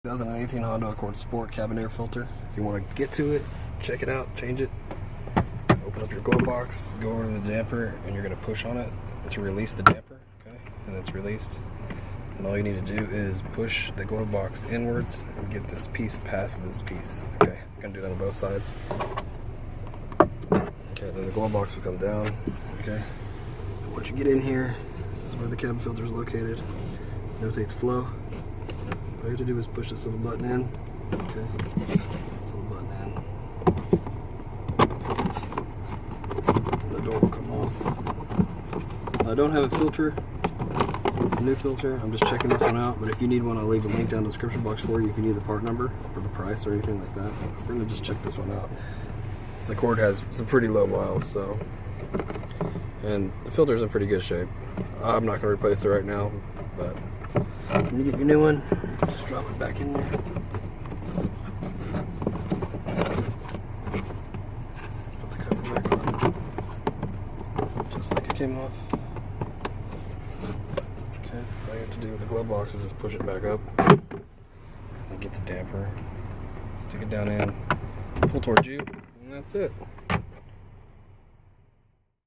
2018 Honda Accord Sport cabin air filter. If you want to get to it, check it out, change it, open up your glove box, go over to the damper, and you're going to push on it to release the damper, okay? And it's released. And all you need to do is push the glove box inwards and get this piece past this piece, okay? You're going to do that on both sides. Okay, then the glove box will come down, okay? And once you get in here, this is where the cabin filter is located. Notate the flow. All you have to do is push this little button in. Okay. This little button in. And the door will come off. I don't have a filter. It's a new filter. I'm just checking this one out. But if you need one, I'll leave a link down in the description box for you if you need the part number or the price or anything like that. We're going to just check this one out. This Accord has some pretty low miles, so. And the filter's in pretty good shape. I'm not going to replace it right now, but when you get your new one, just drop it back in there. Put the cover back on. Just like it came off. Okay, all you have to do with the glove box is just push it back up. And get the damper. Stick it down in, pull towards you, and that's it.